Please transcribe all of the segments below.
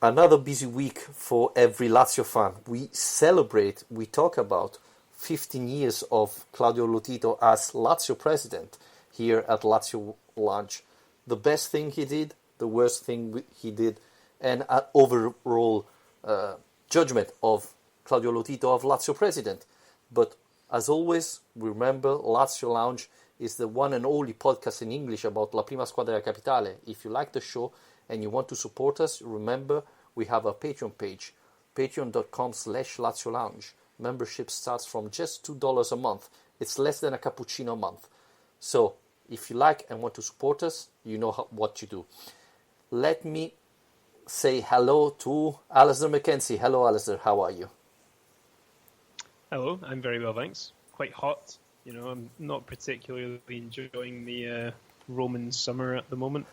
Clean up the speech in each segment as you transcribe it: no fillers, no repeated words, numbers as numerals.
Another busy week for every Lazio fan. We talk about 15 years of Claudio Lotito as Lazio president here at Lazio Lounge. The best thing he did, the worst thing he did, and an overall judgment of Claudio Lotito of Lazio president. But as always, remember, Lazio Lounge is the one and only podcast in English about La Prima Squadra della Capitale. If you like the show and you want to support us, remember we have a Patreon page, patreon.com/Lazio Lounge. Membership starts from just $2 a month. It's less than a cappuccino a month. So if you like and want to support us, you know what to do. Let me say hello to Alistair McKenzie. Hello, Alistair. How are you? Hello. I'm very well, thanks. Quite hot. You know, I'm not particularly enjoying the Roman summer at the moment.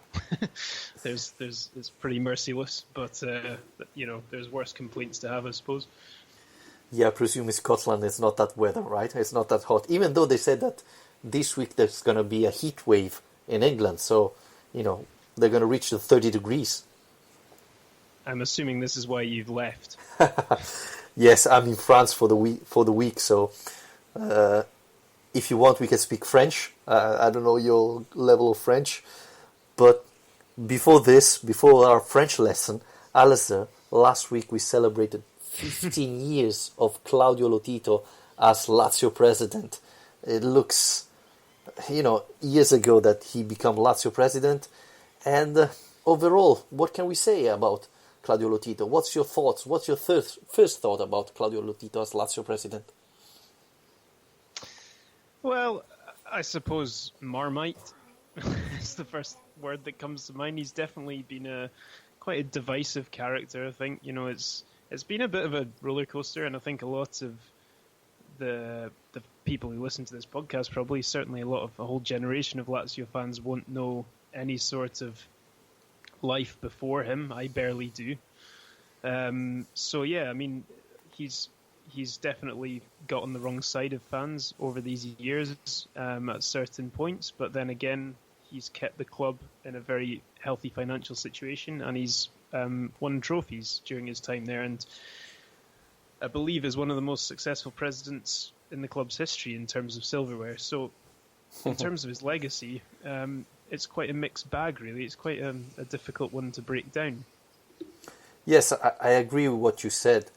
It's pretty merciless, but you know, there's worse complaints to have, I suppose. Yeah, I presume in Scotland it's not that weather, right? It's not that hot. Even though they said that this week there's going to be a heat wave in England, so you know they're going to reach the 30 degrees. I'm assuming this is why you've left. Yes, I'm in France for the week. So if you want, we can speak French. I don't know your level of French, but before our French lesson, Alistair, last week we celebrated 15 years of Claudio Lotito as Lazio president. It looks, years ago that he became Lazio president. And overall, what can we say about Claudio Lotito? What's your thoughts? What's your first thought about Claudio Lotito as Lazio president? Well, I suppose Marmite is the first word that comes to mind. He's definitely been quite a divisive character, I think. You know, it's been a bit of a roller coaster, and I think a lot of the people who listen to this podcast, probably certainly a whole generation of Lazio fans, won't know any sort of life before him. I barely do. So yeah, I mean, he's definitely got on the wrong side of fans over these years at certain points, but then again, he's kept the club in a very healthy financial situation, and he's won trophies during his time there, and I believe is one of the most successful presidents in the club's history in terms of silverware. So in terms of his legacy, it's quite a mixed bag, really. It's quite a difficult one to break down. Yes, I agree with what you said.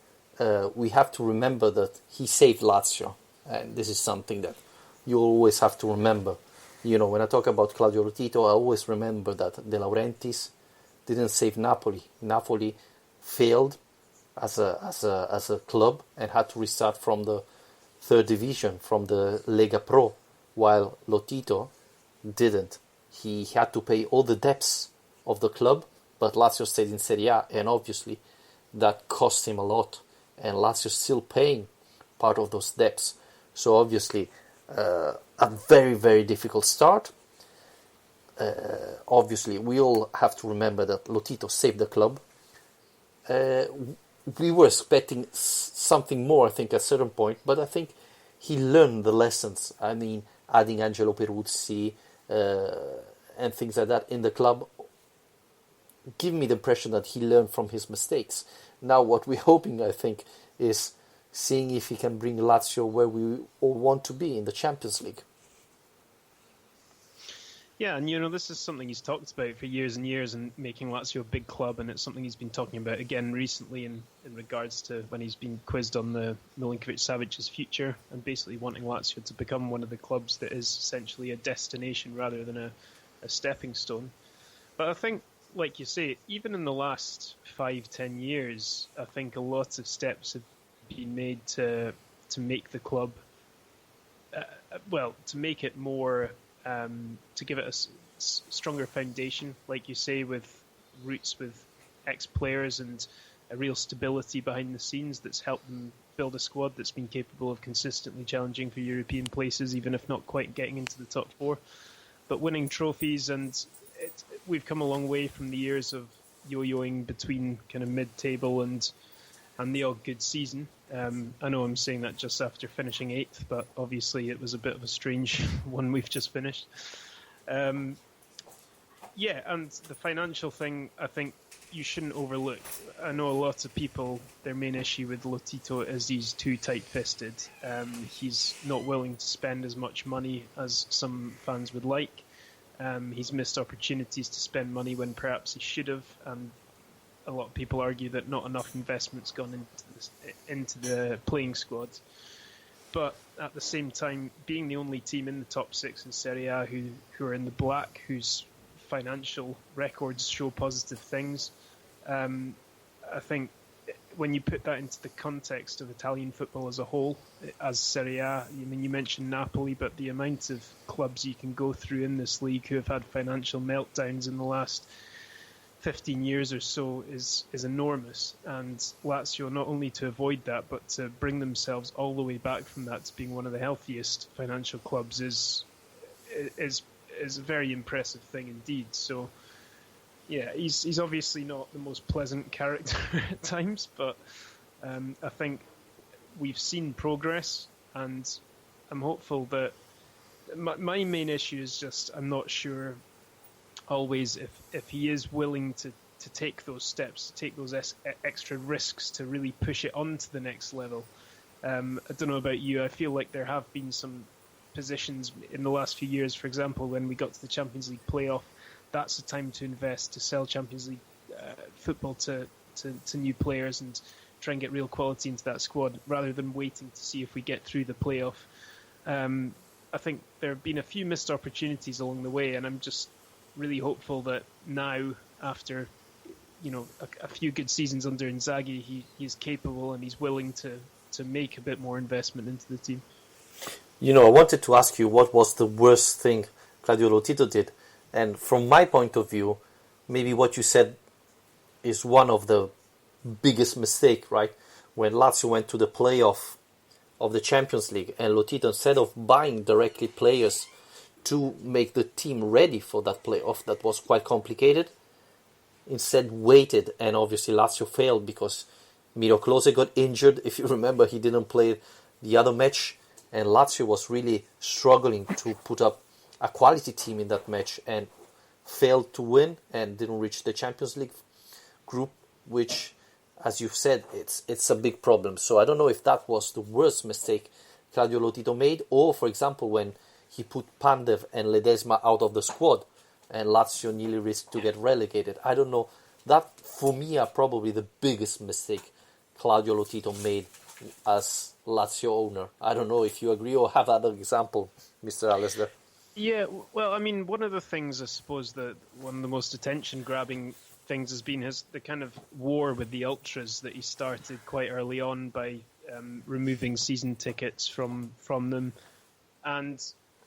We have to remember that he saved Lazio, and this is something that you always have to remember. You know, when I talk about Claudio Lotito, I always remember that De Laurentiis didn't save Napoli. Napoli failed as a club and had to restart from the third division, from the Lega Pro, while Lotito didn't. He had to pay all the debts of the club, but Lazio stayed in Serie A, and obviously that cost him a lot, and Lazio's still paying part of those debts. So obviously a very, very difficult start. Obviously we all have to remember that Lotito saved the club. We were expecting something more, I think, at a certain point, but I think he learned the lessons. I mean, adding Angelo Peruzzi and things like that in the club give me the impression that he learned from his mistakes. Now what we're hoping, I think, is seeing if he can bring Lazio where we all want to be in the Champions League. Yeah, and you know, this is something he's talked about for years and years, and making Lazio a big club, and it's something he's been talking about again recently in regards to when he's been quizzed on the Mlinkovic-Savic's future, and basically wanting Lazio to become one of the clubs that is essentially a destination rather than a stepping stone. But I think, like you say, even in the last 5-10 years, I think a lot of steps have been made to make the club, to make it more, to give it a stronger foundation, like you say, with roots with ex-players and a real stability behind the scenes that's helped them build a squad that's been capable of consistently challenging for European places, even if not quite getting into the top four, but winning trophies. And we've come a long way from the years of yo-yoing between kind of mid-table and the odd good season. I know I'm saying that just after finishing 8th, but obviously it was a bit of a strange one we've just finished. Yeah, and the financial thing, I think you shouldn't overlook. I know a lot of people, their main issue with Lotito is he's too tight-fisted. He's not willing to spend as much money as some fans would like. He's missed opportunities to spend money when perhaps he should have, and a lot of people argue that not enough investment's gone into the playing squad. But at the same time, being the only team in the top six in Serie A who are in the black, whose financial records show positive things, I think when you put that into the context of Italian football as a whole, as Serie A, I mean, you mentioned Napoli, but the amount of clubs you can go through in this league who have had financial meltdowns in the last 15 years or so is enormous. And Lazio, not only to avoid that, but to bring themselves all the way back from that to being one of the healthiest financial clubs is a very impressive thing indeed. So, yeah, he's obviously not the most pleasant character at times, but I think we've seen progress, and I'm hopeful that my main issue is just I'm not sure always if he is willing to take those steps, to take those extra risks to really push it on to the next level. I don't know about you, I feel like there have been some positions in the last few years, for example, when we got to the Champions League playoff, that's the time to invest, to sell Champions League football to new players and try and get real quality into that squad, rather than waiting to see if we get through the playoff. I think there have been a few missed opportunities along the way, and I'm just really hopeful that now, after a few good seasons under Inzaghi, he's capable and he's willing to make a bit more investment into the team. I wanted to ask you what was the worst thing Claudio Lotito did. And from my point of view, maybe what you said is one of the biggest mistake, right? When Lazio went to the playoff of the Champions League and Lotito, instead of buying directly players to make the team ready for that playoff, that was quite complicated, instead waited, and obviously Lazio failed because Miro Klose got injured. If you remember, he didn't play the other match, and Lazio was really struggling to put up a quality team in that match and failed to win and didn't reach the Champions League group, which, as you've said, it's a big problem. So I don't know if that was the worst mistake Claudio Lotito made, or, for example, when he put Pandev and Ledesma out of the squad and Lazio nearly risked to get relegated. I don't know. That, for me, are probably the biggest mistake Claudio Lotito made as Lazio owner. I don't know if you agree or have other example, Mr. Alasdair. Yeah, well, I mean, one of the things, I suppose, that one of the most attention-grabbing things has been the kind of war with the ultras that he started quite early on by removing season tickets from them. And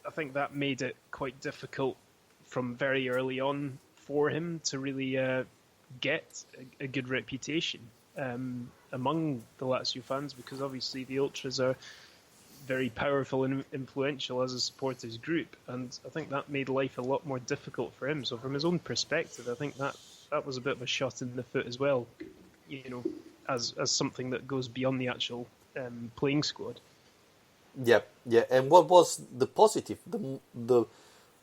I think that made it quite difficult from very early on for him to really get a good reputation among the Lazio fans, because obviously the ultras are very powerful and influential as a supporters group, and I think that made life a lot more difficult for him. So from his own perspective, I think that was a bit of a shot in the foot as well, as something that goes beyond the actual playing squad. Yeah. And what was the positive, the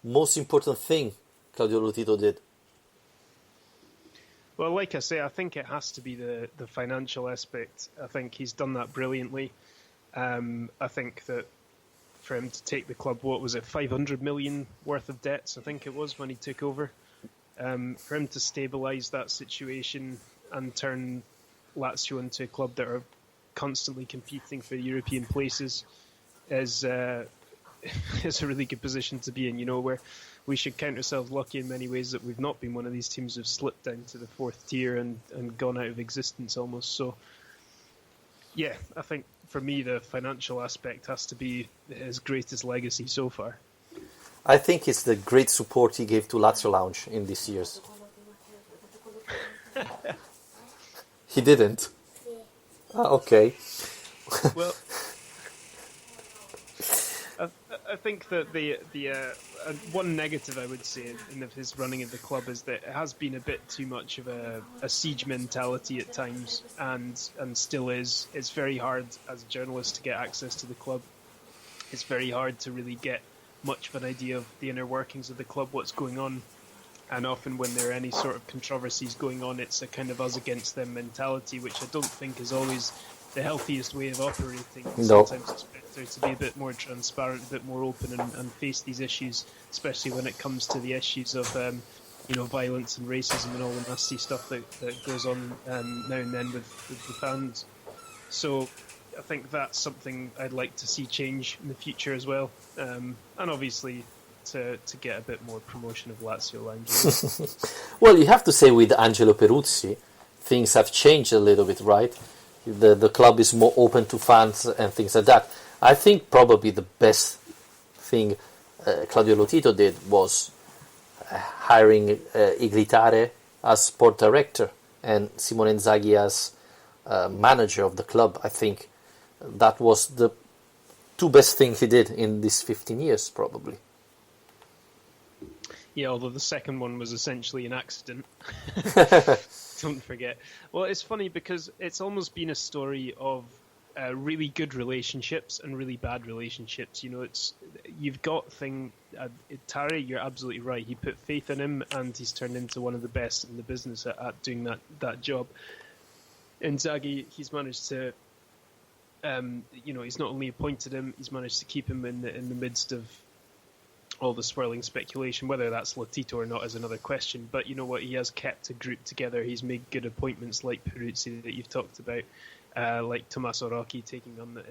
most important thing Claudio Lotito did? Well, like I say, I think it has to be the financial aspect. I think he's done that brilliantly. I think that for him to take the club, what was it, 500 million worth of debts, I think it was, when he took over. For him to stabilise that situation and turn Lazio into a club that are constantly competing for European places is a really good position to be in, where we should count ourselves lucky in many ways that we've not been one of these teams who've slipped down to the fourth tier and gone out of existence almost. So, yeah, I think for me the financial aspect has to be his greatest legacy so far. I think it's the great support he gave to Lazio Lounge in these years. He didn't? Okay. Well, I think that the one negative I would say in his running of the club is that it has been a bit too much of a siege mentality at times, and still is. It's very hard as a journalist to get access to the club. It's very hard to really get much of an idea of the inner workings of the club, what's going on. And often when there are any sort of controversies going on, it's a kind of us against them mentality, which I don't think is always the healthiest way of operating. No. Sometimes it's better to be a bit more transparent, a bit more open, and face these issues, especially when it comes to the issues of violence and racism and all the nasty stuff that goes on now and then with the fans. So I think that's something I'd like to see change in the future as well. And obviously to get a bit more promotion of Lazio Lounge. Well, you have to say with Angelo Peruzzi, things have changed a little bit, right? The club is more open to fans and things like that. I think probably the best thing Claudio Lotito did was hiring Iglitare as sport director and Simone Inzaghi as manager of the club. I think that was the two best things he did in these 15 years, probably. Yeah, although the second one was essentially an accident. Don't forget. Well, it's funny because it's almost been a story of really good relationships and really bad relationships. You've got Tare, you're absolutely right. He put faith in him, and he's turned into one of the best in the business at doing that job. Inzaghi, he's managed to, he's not only appointed him, he's managed to keep him in the midst of all the swirling speculation. Whether that's Lotito or not is another question. But you know what? He has kept a group together. He's made good appointments like Peruzzi that you've talked about, like Tommaso Rocchi taking on the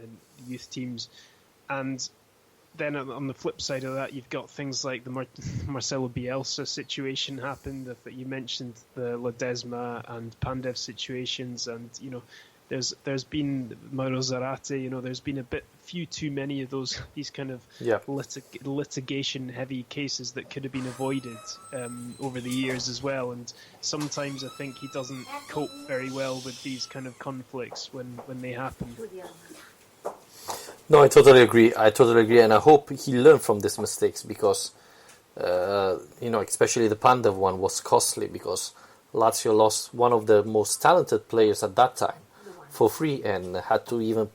youth teams. And then on the flip side of that, you've got things like the Marcelo Bielsa situation happened. That you mentioned the Ledesma and Pandev situations, and there's been Mauro Zarate. There's been few too many of these kind of litigation heavy cases that could have been avoided over the years as well. And sometimes I think he doesn't cope very well with these kind of conflicts when they happen. No, I totally agree, and I hope he learned from these mistakes because, especially the Pandev one was costly because Lazio lost one of the most talented players at that time for free and had to even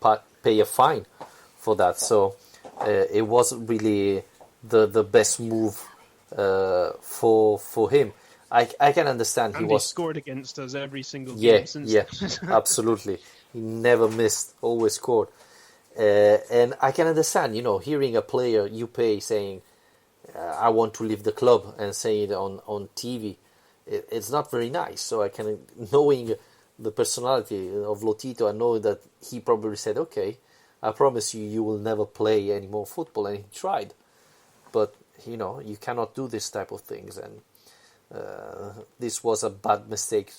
pay a fine for that. So it wasn't really the best move for him. I can understand and he was scored against us every single game since. Yeah, absolutely. He never missed, always scored. And I can understand, hearing a player you pay saying, I want to leave the club and saying it on TV, it's not very nice. So I can, knowing the personality of Lotito, I know that he probably said, okay, I promise you will never play any more football. And he tried. But, you cannot do this type of things. And this was a bad mistake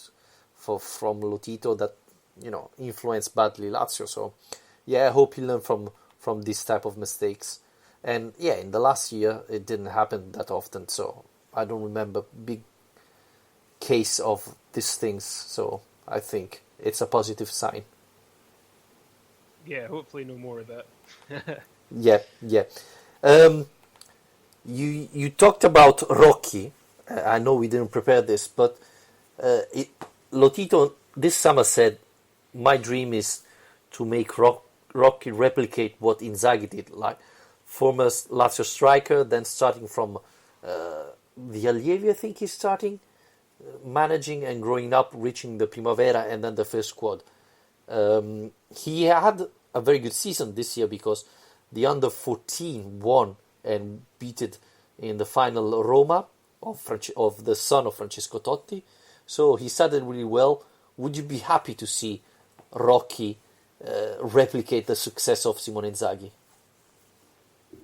from Lotito that, influenced badly Lazio. So, yeah, I hope he learned from this type of mistakes. And yeah, in the last year, it didn't happen that often. So I don't remember big case of these things. So I think it's a positive sign. Yeah, hopefully no more of that. Yeah. You talked about Rocchi. I know we didn't prepare this, but Lotito this summer said, my dream is to make Rocchi replicate what Inzaghi did, like former Lazio striker, then starting from the Allievi, I think he's starting, managing and growing up, reaching the Primavera and then the first squad. He had a very good season this year because the under-14 won and beat it in the final Roma of the son of Francesco Totti. So he started really well. Would you be happy to see Rocchi replicate the success of Simone Inzaghi?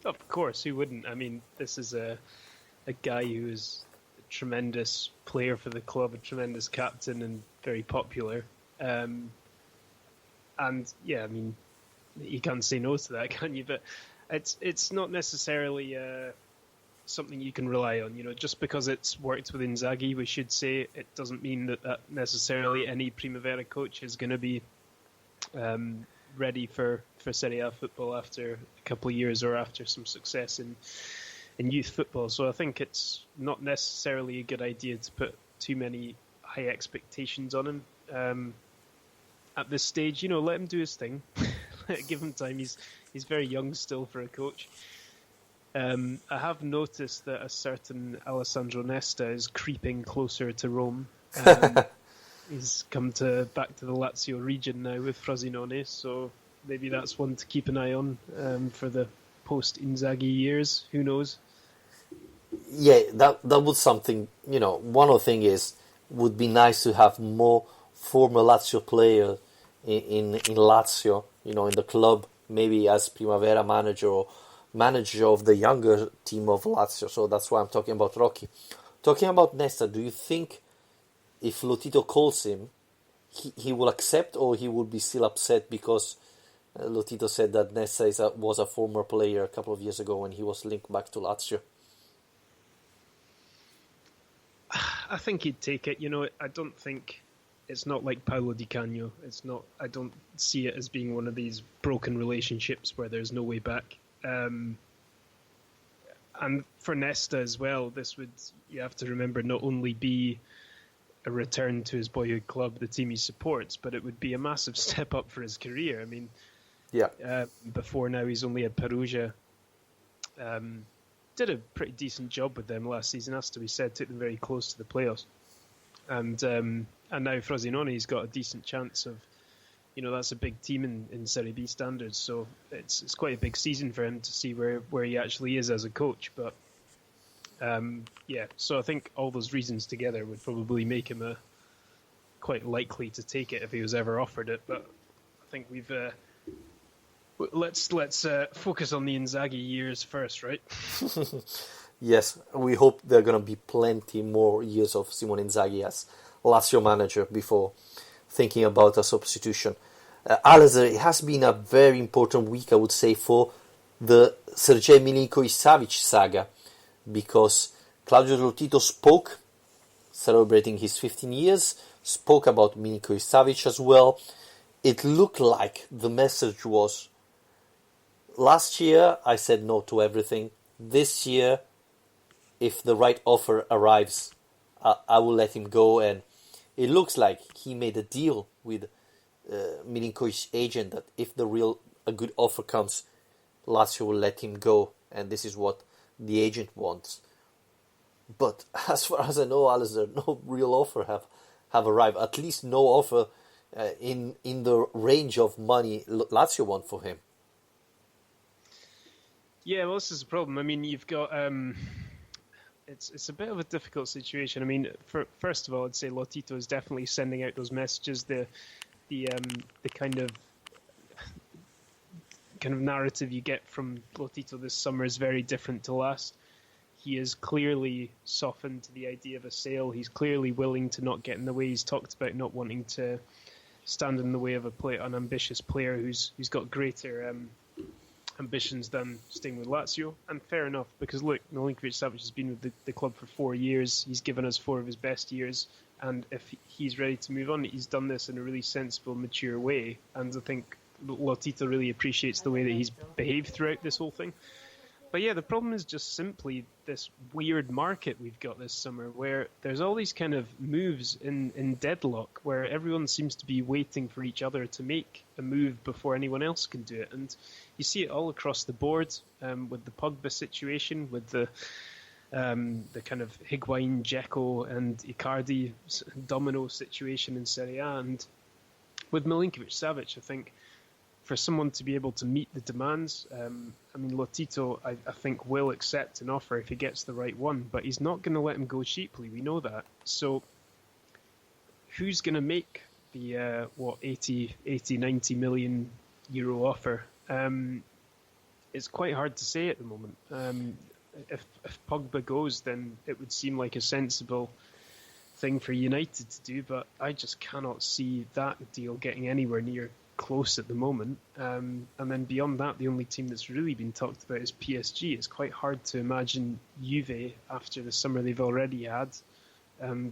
Of course, who wouldn't? I mean, this is a guy who is a tremendous player for the club, a tremendous captain, and very popular. And yeah, I mean, you can't say no to that, can you? But it's not necessarily something you can rely on. Just because it's worked with Inzaghi, we should say, it doesn't mean that necessarily any Primavera coach is going to be ready for Serie A football after a couple of years or after some success in youth football. So I think it's not necessarily a good idea to put too many high expectations on him at this stage. Let him do his thing. Give him time. He's very young still for a coach. I have noticed that a certain Alessandro Nesta is creeping closer to Rome. He's come back to the Lazio region now with Frosinone, so maybe that's one to keep an eye on for the post-Inzaghi years. Who knows? Yeah, that was something, one of the thing is, would be nice to have more former Lazio players in Lazio, in the club, maybe as Primavera manager or manager of the younger team of Lazio. So that's why I'm talking about Rocky. Talking about Nesta, do you think if Lotito calls him, he will accept, or he will be still upset because Lotito said that Nesta was a former player a couple of years ago when he was linked back to Lazio? I think he'd take it. I don't think it's not like Paolo Di Canio. It's not. I don't see it as being one of these broken relationships where there's no way back. And for Nesta as well, you have to remember, not only be a return to his boyhood club, the team he supports, but it would be a massive step up for his career. I mean, before now he's only at Perugia. Did a pretty decent job with them last season, has to be said. Took them very close to the playoffs, and now Frosinone's got a decent chance of, that's a big team in Serie B standards. So it's quite a big season for him to see where he actually is as a coach. But so I think all those reasons together would probably make him quite likely to take it if he was ever offered it. But I think we've. Let's focus on the Inzaghi years first, right? Yes, we hope there are going to be plenty more years of Simone Inzaghi as Lazio manager before thinking about a substitution. Alistair, it has been a very important week, I would say, for the Sergej Mlinkovic-Savic saga, because Claudio Lotito spoke, celebrating his 15 years, spoke about Mlinkovic-Savic as well. It looked like the message was, last year I said no to everything. This year, if the right offer arrives, I will let him go. And it looks like he made a deal with Milinkovic's agent that if a good offer comes, Lazio will let him go. And this is what the agent wants. But as far as I know, Alistair, no real offer have arrived. At least no offer in the range of money Lazio want for him. Yeah, well, this is the problem. I mean, you've got it's a bit of a difficult situation. I mean, first of all, I'd say Lotito is definitely sending out those messages. The kind of narrative you get from Lotito this summer is very different to last. He is clearly softened to the idea of a sale. He's clearly willing to not get in the way. He's talked about not wanting to stand in the way of an ambitious player who's got greater ambitions than staying with Lazio. And fair enough, because look, Mlinkovic-Savic has been with the club for 4 years. He's given us 4 of his best years, and if he's ready to move on, he's done this in a really sensible, mature way. And I think Lotito really appreciates the way that he's behaved throughout this whole thing. But yeah, the problem is just simply this weird market we've got this summer, where there's all these kind of moves in deadlock, where everyone seems to be waiting for each other to make a move before anyone else can do it. And you see it all across the board, with the Pogba situation, with the kind of Higuain, Dzeko and Icardi domino situation in Serie A. And with Mlinkovic-Savic, I think for someone to be able to meet the demands, I mean, Lotito, I think, will accept an offer if he gets the right one, but he's not going to let him go cheaply. We know that. So who's going to make the 80, 90 million euro offer? It's quite hard to say at the moment. If Pogba goes, then it would seem like a sensible thing for United to do, but I just cannot see that deal getting anywhere near close at the moment. And then beyond that, the only team that's really been talked about is PSG. It's quite hard to imagine Juve, after the summer they've already had,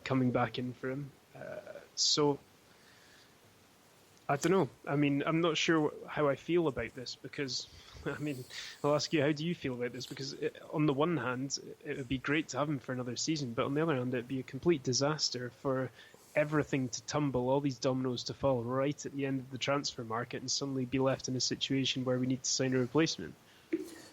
coming back in for him. So I don't know. I mean, I'm not sure how I feel about this, because I mean, I'll ask you, how do you feel about this? Because on the one hand, it would be great to have him for another season, but on the other hand, it'd be a complete disaster for everything to tumble, all these dominoes to fall right at the end of the transfer market, and suddenly be left in a situation where we need to sign a replacement.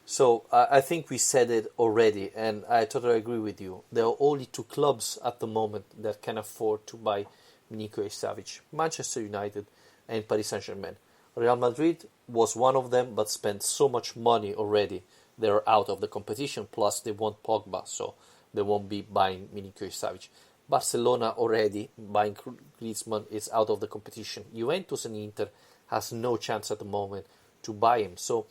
So I think we said it already, and I totally agree with you. There are only two clubs at the moment that can afford to buy Mlinkovic-Savic: Manchester United and Paris Saint-Germain. Real Madrid was one of them, but spent so much money already. They're out of the competition, plus they want Pogba, so they won't be buying Mlinkovic-Savic. Barcelona already, buying Griezmann, is out of the competition. Juventus and Inter has no chance at the moment to buy him. So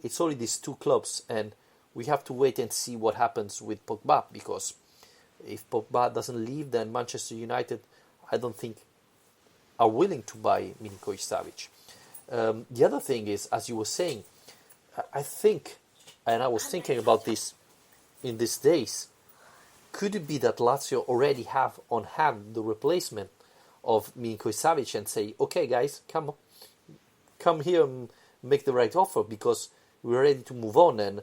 it's only these two clubs, and we have to wait and see what happens with Pogba, because if Pogba doesn't leave, then Manchester United, I don't think, are willing to buy Mlinkovic-Savic. The other thing is, as you were saying, I think, and I was thinking about this in these days, could it be that Lazio already have on hand the replacement of Mlinkovic-Savic and say, okay guys, come here and make the right offer, because we're ready to move on, and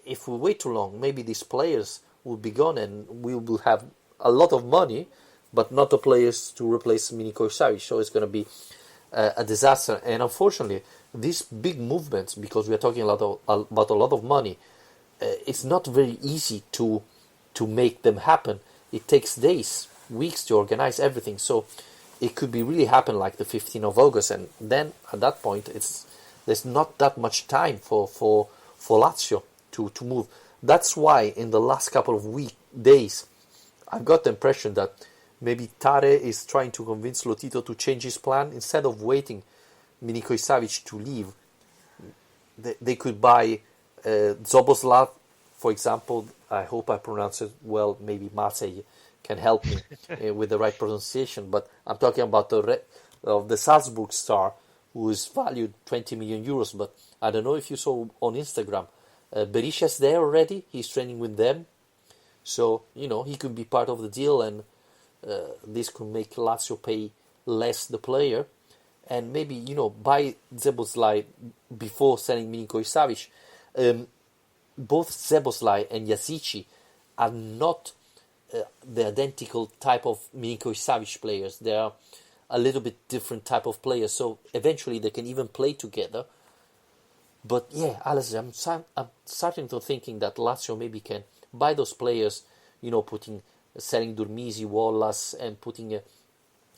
if we wait too long, maybe these players will be gone and we will have a lot of money, but not the players to replace Mlinkovic-Savic. So it's going to be a disaster. And unfortunately, these big movements, because we are talking about a lot of money, it's not very easy to make them happen. It takes days, weeks to organize everything. So it could be really happen like the 15th of August, and then at that point there's not that much time for Lazio to move. That's why in the last couple of days, I've got the impression that maybe Tare is trying to convince Lotito to change his plan. Instead of waiting Mlinkovic-Savic to leave, they could buy Szoboszlai, for example. I hope I pronounce it well. Maybe Marseille can help me with the right pronunciation. But I'm talking about the Salzburg star, who is valued 20 million euros. But I don't know if you saw on Instagram, Berisha's there already. He's training with them. So, he could be part of the deal, and this could make Lazio pay less the player. And maybe, buy Szoboszlai before selling Mlinkovic-Savic. Both Szoboszlai and Yazici are not the identical type of Mlinkovic-Savic players. They are a little bit different type of players, so eventually they can even play together. But yeah, Alessio, I'm starting to thinking that Lazio maybe can buy those players, selling Durmisi, Wallace, and putting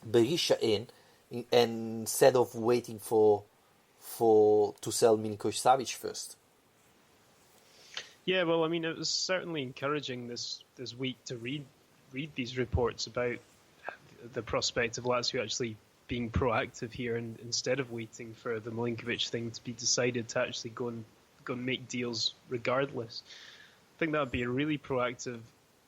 Berisha in instead of waiting to sell Mlinkovic-Savic first. Yeah, well, I mean, it was certainly encouraging this week to read these reports about the prospect of Lazio actually being proactive here, and instead of waiting for the Mlinkovic thing to be decided, to actually go and make deals regardless. I think that would be a really proactive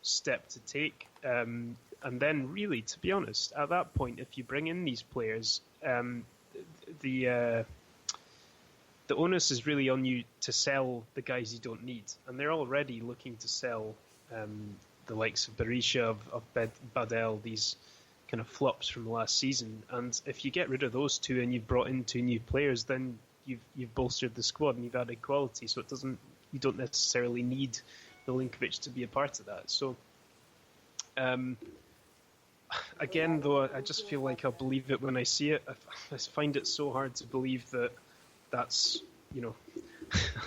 step to take. And then, really, to be honest, at that point, if you bring in these players, the onus is really on you to sell the guys you don't need. And they're already looking to sell the likes of Berisha, of Badel, these kind of flops from last season. And if you get rid of those two and you've brought in two new players, then you've bolstered the squad and you've added quality. So you don't necessarily need Mlinkovic to be a part of that. So again, though, I just feel like I'll believe it when I see it. I find it so hard to believe that's,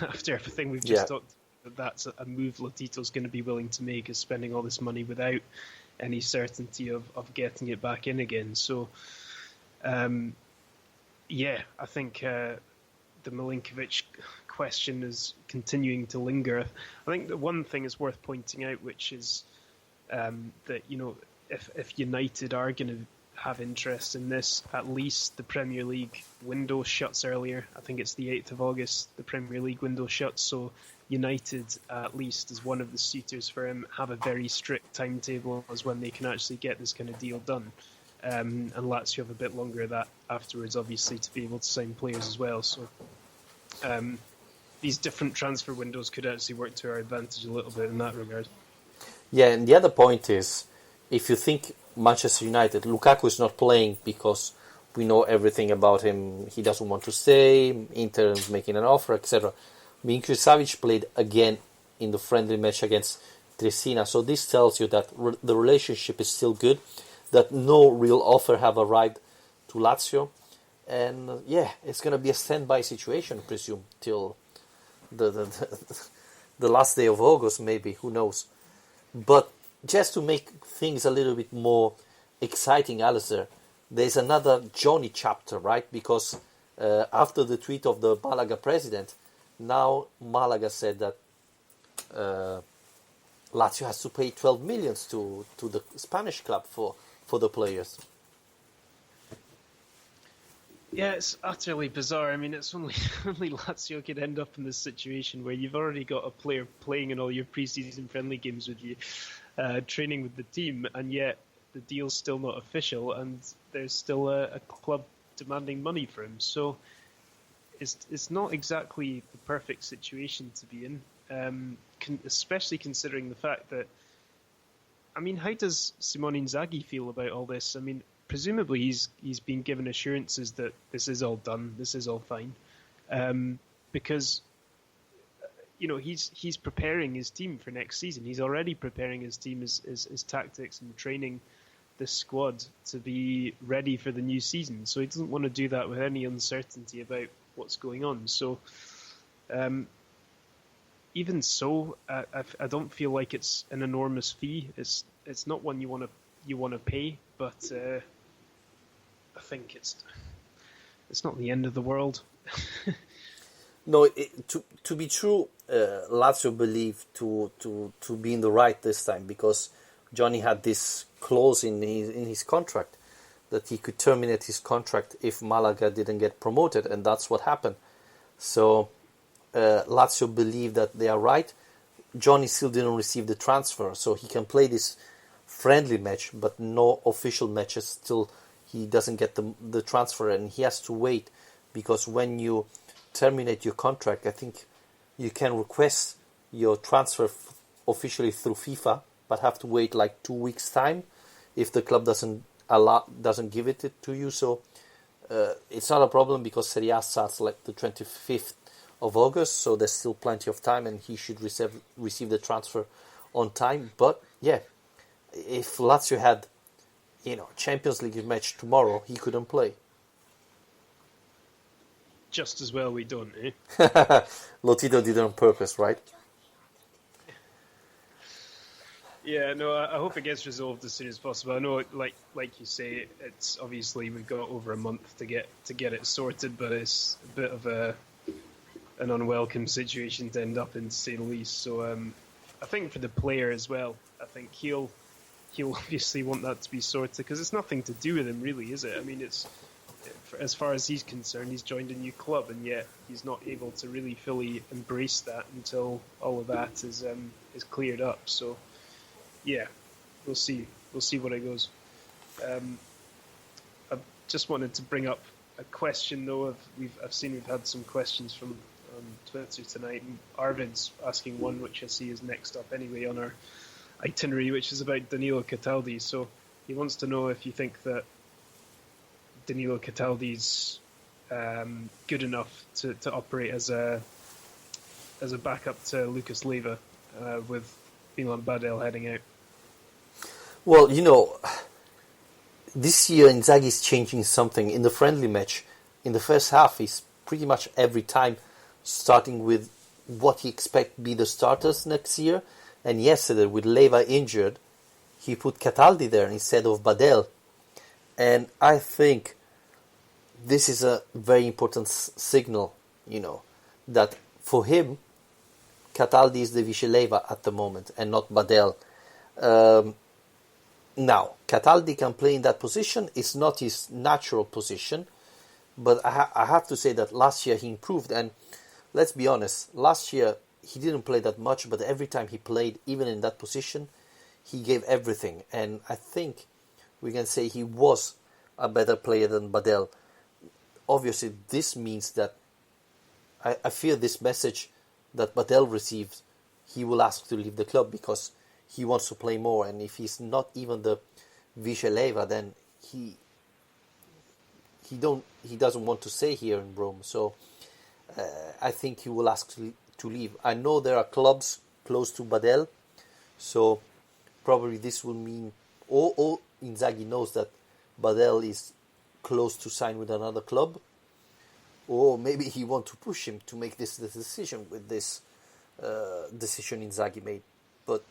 after everything we've just talked about, that's a move Lotito's going to be willing to make, is spending all this money without any certainty of getting it back in again. So, I think the Mlinkovic question is continuing to linger. I think the one thing is worth pointing out, which is that, if United are going to have interest in this, at least the Premier League window shuts earlier. I think it's the 8th of August, the Premier League window shuts, so United, at least as one of the suitors for him, have a very strict timetable as when they can actually get this kind of deal done. And Lazio have a bit longer of that afterwards, obviously, to be able to sign players as well. So these different transfer windows could actually work to our advantage a little bit in that regard. Yeah, and the other point is, if you think Manchester United, Lukaku is not playing because we know everything about him. He doesn't want to stay. Inter is making an offer, etc. Mlinkovic-Savic played again in the friendly match against Tresina. So this tells you that the relationship is still good, that no real offer have arrived to Lazio. And it's going to be a standby situation, I presume, till the last day of August, maybe, who knows. But just to make things a little bit more exciting, Alistair, there's another Johnny chapter, right? Because after the tweet of the Malaga president, now Malaga said that Lazio has to pay 12 millions to the Spanish club for the players. Yeah, it's utterly bizarre. I mean, it's only Lazio could end up in this situation where you've already got a player playing in all your pre-season friendly games with you, training with the team, and yet the deal's still not official, and there's still a club demanding money for him. So it's not exactly the perfect situation to be in, especially considering the fact that, I mean, how does Simone Inzaghi feel about all this? I mean, presumably he's been given assurances that this is all done, this is all fine, because he's preparing his team for next season. He's already preparing his team, his tactics, and training the squad to be ready for the new season. So he doesn't want to do that with any uncertainty about what's going on. So even so, I don't feel like it's an enormous fee. It's not one you want to pay, but I think it's not the end of the world. No, to be true, Lazio believe to be in the right this time, because Johnny had this clause in his contract that he could terminate his contract if Malaga didn't get promoted, and that's what happened. So Lazio believe that they are right. Johnny still didn't receive the transfer, so he can play this friendly match, but no official matches till he doesn't get the transfer, and he has to wait, because when you terminate your contract, I think you can request your transfer officially through FIFA, but have to wait like 2 weeks time if the club doesn't give it to you. So it's not a problem, because Serie A starts like the 25th of August, so there's still plenty of time, and he should receive the transfer on time. But yeah, if Lazio had Champions League match tomorrow, he couldn't play. Just as well we don't, eh? Lotito did it on purpose, right? Yeah, no, I hope it gets resolved as soon as possible. I know, like you say, it's obviously we've got over a month to get it sorted, but it's a bit of an unwelcome situation to end up in, to say the least. So I think for the player as well, I think he'll obviously want that to be sorted, because it's nothing to do with him, really, is it? I mean, it's, as far as he's concerned, he's joined a new club, and yet he's not able to really fully embrace that until all of that is cleared up. So yeah, we'll see what it goes. I just wanted to bring up a question, though. I've seen we've had some questions from Twitter tonight, and Arvid's asking one which I see is next up anyway on our itinerary, which is about Danilo Cataldi. So he wants to know if you think that Danilo Cataldi's good enough to operate as a backup to Lucas Leiva, with Milan Badel heading out. Well, this year Inzaghi is changing something in the friendly match. In the first half, he's pretty much every time starting with what he expects be the starters next year. And yesterday, with Leiva injured, he put Cataldi there instead of Badel. And I think this is a very important signal, that for him, Cataldi is the Vice Leiva at the moment and not Badel. Now, Cataldi can play in that position. It's not his natural position. But I have to say that last year he improved. And let's be honest, last year he didn't play that much, but every time he played, even in that position, he gave everything. And I think we can say he was a better player than Badel. Obviously, this means that I fear this message that Badel received, he will ask to leave the club because he wants to play more. And if he's not even the Vice Leiva, then he doesn't want to stay here in Rome. So I think he will ask to leave. I know there are clubs close to Badel, so probably this will mean, or Inzaghi knows that Badel is close to sign with another club, or maybe he want to push him to make this decision with this decision Inzaghi made. But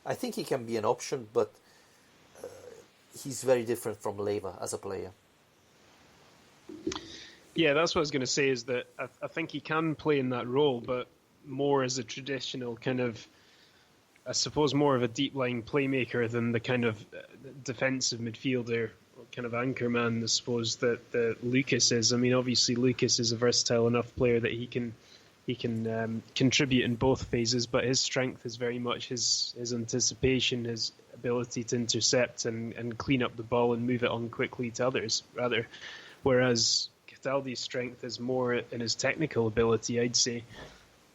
I think he can be an option, but he's very different from Leva as a player. Yeah, that's what I was going to say, is that I think he can play in that role, but more as a traditional kind of, I suppose, more of a deep-lying playmaker than the kind of defensive midfielder, kind of anchor man, I suppose, that Lucas is. I mean, obviously Lucas is a versatile enough player that he can contribute in both phases, but his strength is very much his anticipation, his ability to intercept and clean up the ball and move it on quickly to others, rather. Whereas Cataldi's strength is more in his technical ability, I'd say.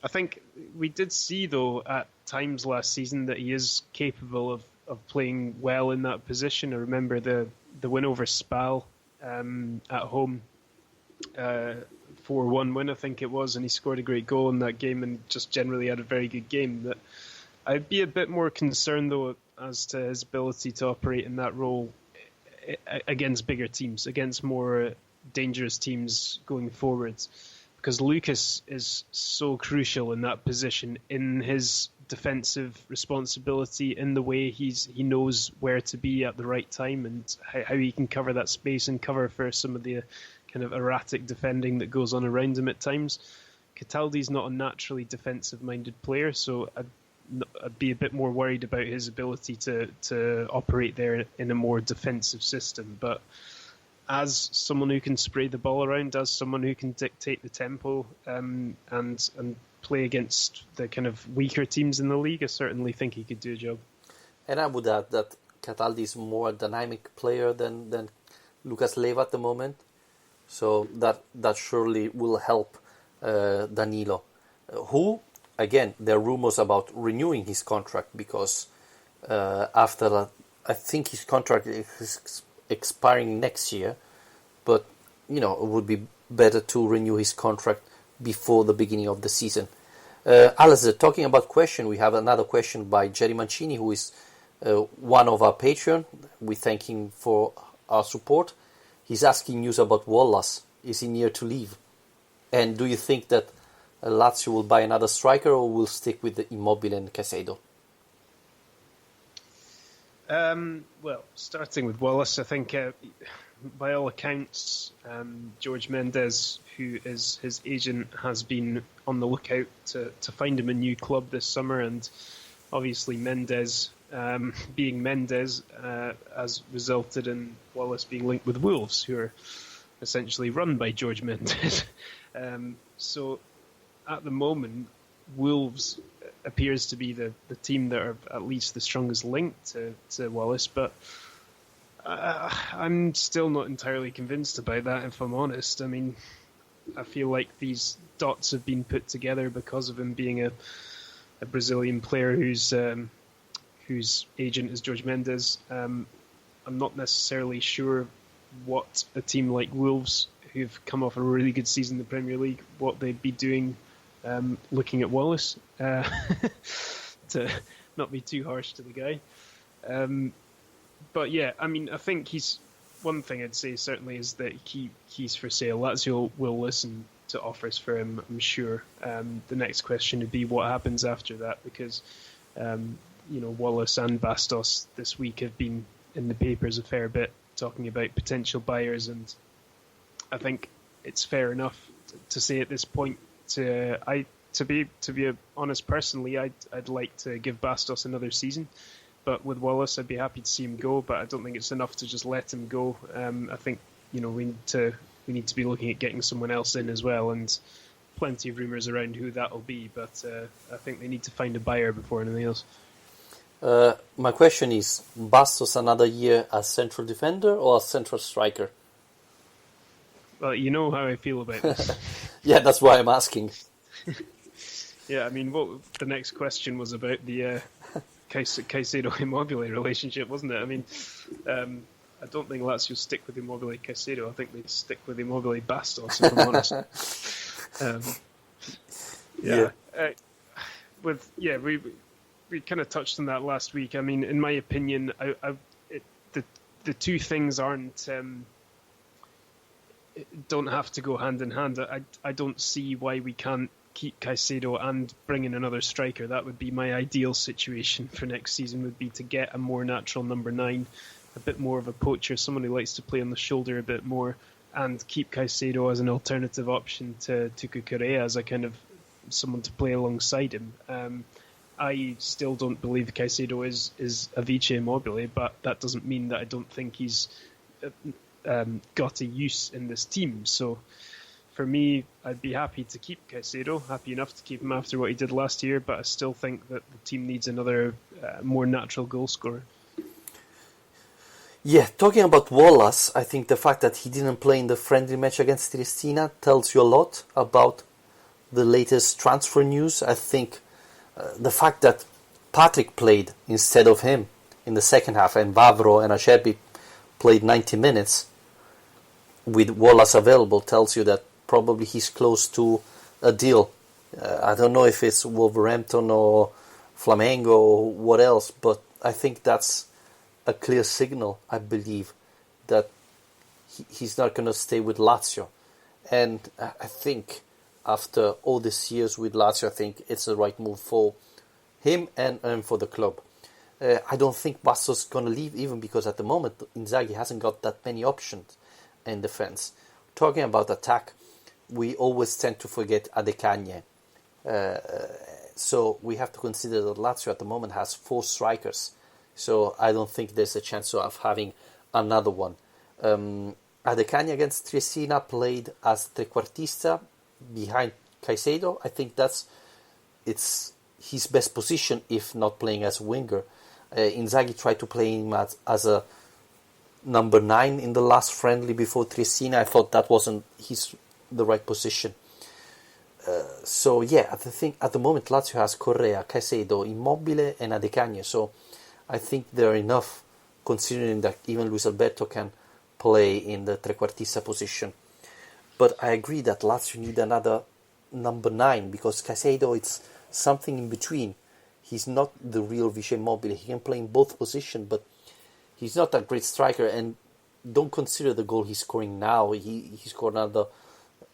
I think we did see, though, at times last season that he is capable of playing well in that position. I remember the win over Spal at home, 4-1 win, I think it was, and he scored a great goal in that game and just generally had a very good game. That I'd be a bit more concerned, though, as to his ability to operate in that role against bigger teams, against more dangerous teams going forwards, because Lucas is so crucial in that position, in his defensive responsibility, in the way he knows where to be at the right time and how he can cover that space and cover for some of the kind of erratic defending that goes on around him at times. Cataldi's not a naturally defensive-minded player, so I'd be a bit more worried about his ability to operate there in a more defensive system. But as someone who can spray the ball around, as someone who can dictate the tempo and play against the kind of weaker teams in the league, I certainly think he could do a job. And I would add that Cataldi is more a dynamic player than Lucas Leiva at the moment, so that surely will help Danilo, who, again, there are rumors about renewing his contract, because after that, I think his contract is expiring next year, but it would be better to renew his contract before the beginning of the season. Alistair, talking about question, we have another question by Jerry Mancini, who is one of our Patreon. We thank him for our support. He's asking news about Wallace. Is he near to leave? And do you think that Lazio will buy another striker, or will stick with the Immobile and Caicedo? Well, starting with Wallace, I think by all accounts, George Mendes, who is his agent, has been on the lookout to find him a new club this summer, and obviously Mendes, being Mendes, has resulted in Wallace being linked with Wolves, who are essentially run by George Mendes. So at the moment, Wolves appears to be the team that are at least the strongest link to Wallace, but I'm still not entirely convinced about that, if I'm honest. I mean, I feel like these dots have been put together because of him being a Brazilian player whose agent is George Mendes. I'm not necessarily sure what a team like Wolves, who've come off a really good season in the Premier League, what they'd be doing looking at Wallace, to not be too harsh to the guy. But yeah, I mean, I think one thing I'd say certainly is that he's for sale. Lazio will listen to offers for him, I'm sure. The next question would be what happens after that, because Wallace and Bastos this week have been in the papers a fair bit talking about potential buyers, and I think it's fair enough to say at this point, to be honest, personally, I'd like to give Bastos another season. But with Wallace, I'd be happy to see him go, but I don't think it's enough to just let him go. I think we need to be looking at getting someone else in as well, and plenty of rumours around who that'll be. But I think they need to find a buyer before anything else. My question is, Bastos another year as central defender or as central striker? Well, you know how I feel about this. Yeah, that's why I'm asking. Yeah, I mean, what the next question was about the Caicedo-Immobile relationship, wasn't it? I mean, I don't think Lazio stick with Immobile Caicedo. I think they stick with Immobile Bastos, if I'm honest. We kind of touched on that last week. I mean, in my opinion, the two things aren't don't have to go hand in hand. I don't see why we can't keep Caicedo and bring in another striker. That would be my ideal situation for next season, would be to get a more natural number 9, a bit more of a poacher, someone who likes to play on the shoulder a bit more, and keep Caicedo as an alternative option to Tucu Correa as a kind of someone to play alongside him. I still don't believe Caicedo is a Vice Immobile, but that doesn't mean that I don't think he's got a use in this team. So for me, I'd be happy to keep Caicedo, happy enough to keep him after what he did last year, but I still think that the team needs another more natural goal scorer. Yeah, talking about Wallace, I think the fact that he didn't play in the friendly match against Triestina tells you a lot about the latest transfer news. I think the fact that Patrick played instead of him in the second half, and Vavro and Acerbi played 90 minutes with Wallace available, tells you that probably he's close to a deal. I don't know if it's Wolverhampton or Flamengo or what else, but I think that's a clear signal, I believe, that he's not going to stay with Lazio. And I think after all these years with Lazio, I think it's the right move for him and for the club. I don't think Bastos is going to leave, even because at the moment Inzaghi hasn't got that many options in defense. Talking about attack, we always tend to forget Adekanye. So we have to consider that Lazio at the moment has 4 strikers. So I don't think there's a chance of having another one. Adekanye against Triestina played as trequartista behind Caicedo. I think it's his best position, if not playing as a winger. Inzaghi tried to play him as a number 9 in the last friendly before Triestina. I thought that wasn't the right position. So yeah, I think at the moment Lazio has Correa, Caicedo, Immobile and Adekanye. So I think they're enough, considering that even Luis Alberto can play in the trequartista position. But I agree that Lazio need another number 9, because Caicedo, it's something in between. He's not the real Vice Immobile. He can play in both positions, but he's not a great striker. And don't consider the goal he's scoring now. He scored other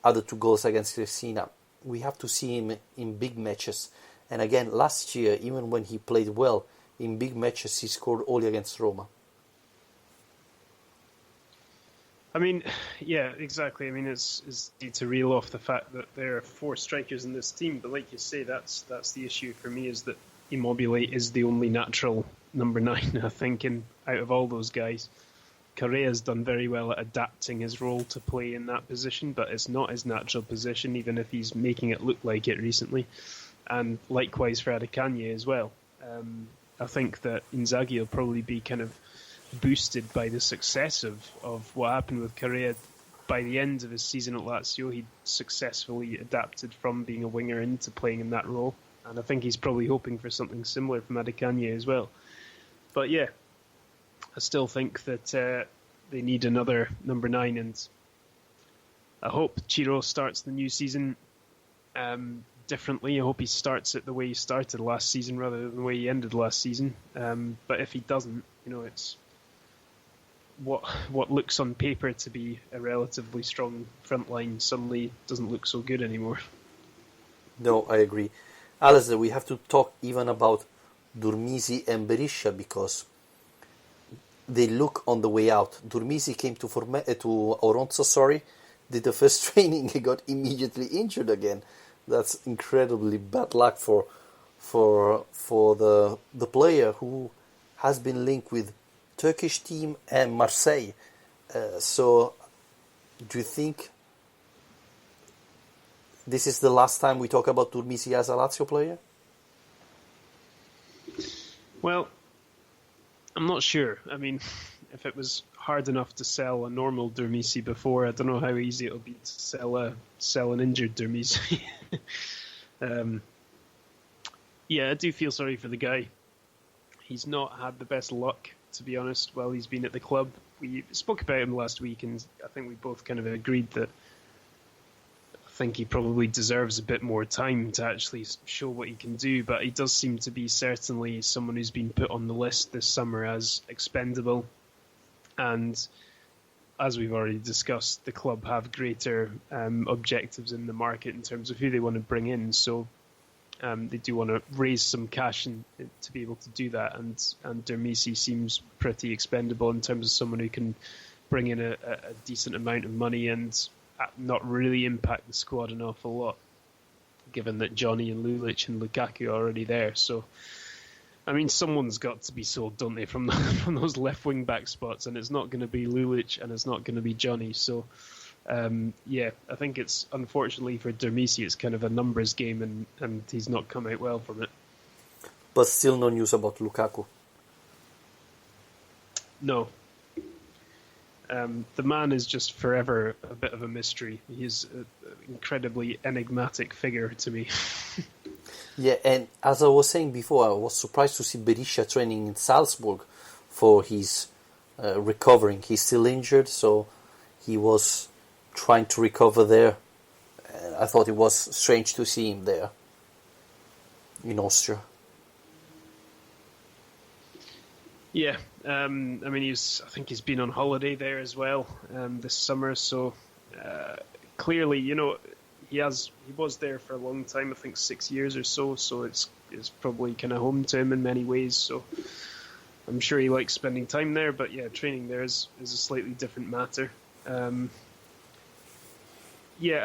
2 goals against Triestina. We have to see him in big matches. And again, last year, even when he played well, in big matches he scored only against Roma. I mean, yeah, exactly. I mean, it's need to reel off the fact that there are 4 strikers in this team, but like you say, that's the issue for me, is that Immobile is the only natural number 9, I think, out of all those guys. Correa's done very well at adapting his role to play in that position, but it's not his natural position, even if he's making it look like it recently. And likewise for Adekanye as well. I think that Inzaghi will probably be kind of boosted by the success of what happened with Correa. By the end of his season at Lazio, he successfully adapted from being a winger into playing in that role. And I think he's probably hoping for something similar from Adekanye as well. But yeah, I still think that they need another number 9, and I hope Ciro starts the new season differently. I hope he starts it the way he started last season rather than the way he ended last season. But if he doesn't, it's what looks on paper to be a relatively strong front line suddenly doesn't look so good anymore. No, I agree. Alistair, we have to talk even about Durmisi and Berisha, because they look on the way out. Durmisi came to Oronzo, did the first training, he got immediately injured again. That's incredibly bad luck for the player who has been linked with Turkish team and Marseille. So do you think this is the last time we talk about Durmisi as a Lazio player? Well, I'm not sure. I mean, if it was hard enough to sell a normal Durmisi before, I don't know how easy it'll be to sell an injured Durmisi. Yeah, I do feel sorry for the guy. He's not had the best luck, to be honest, while he's been at the club. We spoke about him last week, and I think we both kind of agreed that I think he probably deserves a bit more time to actually show what he can do, but he does seem to be certainly someone who's been put on the list this summer as expendable. And as we've already discussed, the club have greater objectives in the market in terms of who they want to bring in. So they do want to raise some cash to be able to do that. And Dermisi seems pretty expendable in terms of someone who can bring in a decent amount of money and not really impact the squad an awful lot, given that Johnny and Lulic and Lukaku are already there. So, I mean, someone's got to be sold, don't they, from those left wing back spots, and it's not going to be Lulic and it's not going to be Johnny. So, I think it's, unfortunately for Dermisi, it's kind of a numbers game, and he's not come out well from it. But still no news about Lukaku. No. The man is just forever a bit of a mystery. He's an incredibly enigmatic figure to me. Yeah, and as I was saying before, I was surprised to see Berisha training in Salzburg for his recovering. He's still injured, so he was trying to recover there. And I thought it was strange to see him there in Austria. Yeah, I mean, I think he's been on holiday there as well this summer. So clearly, he was there for a long time. I think 6 years or so. So it's probably kind of home to him in many ways. So I'm sure he likes spending time there. But yeah, training there is a slightly different matter. I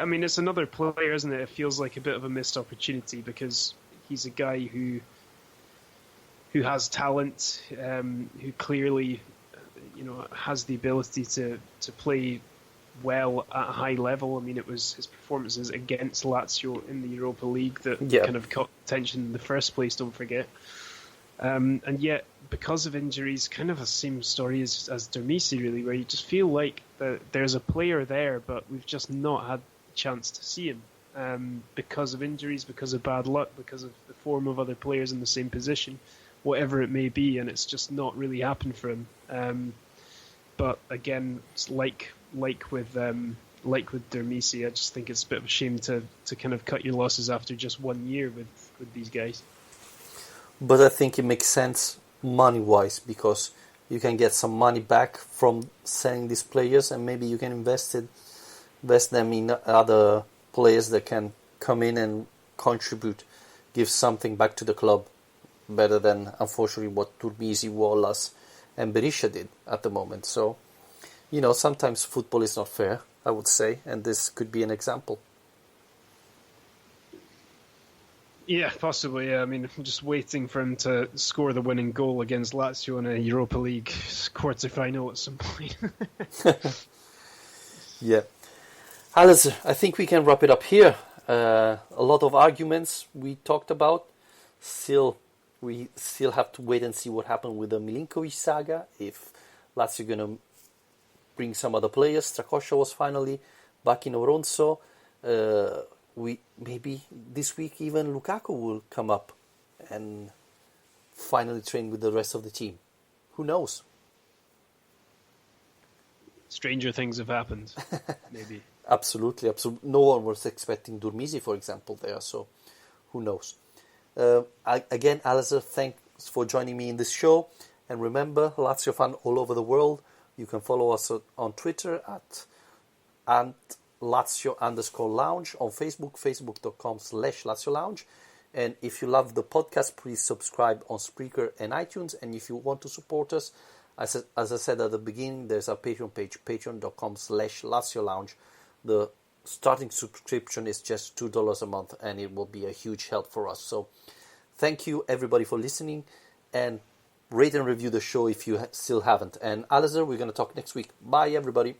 mean, it's another player, isn't it? It feels like a bit of a missed opportunity because he's a guy who has talent, who clearly, has the ability to play well at a high level. I mean, it was his performances against Lazio in the Europa League that kind of caught attention in the first place, don't forget. And yet, because of injuries, kind of a same story as Dermisi, really, where you just feel like there's a player there, but we've just not had a chance to see him because of injuries, because of bad luck, because of the form of other players in the same position, whatever it may be, and it's just not really happened for him. But again, it's like with Dermisi, I just think it's a bit of a shame to kind of cut your losses after just 1 year with these guys. But I think it makes sense money-wise because you can get some money back from selling these players, and maybe you can invest them in other players that can come in and contribute, give something back to the club, better than, unfortunately, what Dermisi, Wallace and Berisha did at the moment. So, sometimes football is not fair, I would say, and this could be an example. Yeah, possibly. Yeah. I mean, I'm just waiting for him to score the winning goal against Lazio in a Europa League quarter-final at some point. Yeah. Alistair, I think we can wrap it up here. A lot of arguments we talked about. We still have to wait and see what happened with the Mlinkovic saga, if Lazio going to bring some other players. Strakosha was finally back in Oronzo. Maybe this week even Lukaku will come up and finally train with the rest of the team. Who knows? Stranger things have happened, maybe. Absolutely. No one was expecting Dermisi, for example, there, so who knows? Again, Alistair, thanks for joining me in this show. And remember, Lazio fan all over the world. You can follow us on Twitter at Lazio_Lounge, on Facebook, facebook.com/Lazio Lounge. And if you love the podcast, please subscribe on Spreaker and iTunes. And if you want to support us, as I said at the beginning, there's our Patreon page, patreon.com/Lazio Lounge. The starting subscription is just $2 a month, and it will be a huge help for us. So thank you, everybody, for listening, and rate and review the show if you still haven't. And Alistair, we're going to talk next week. Bye, everybody.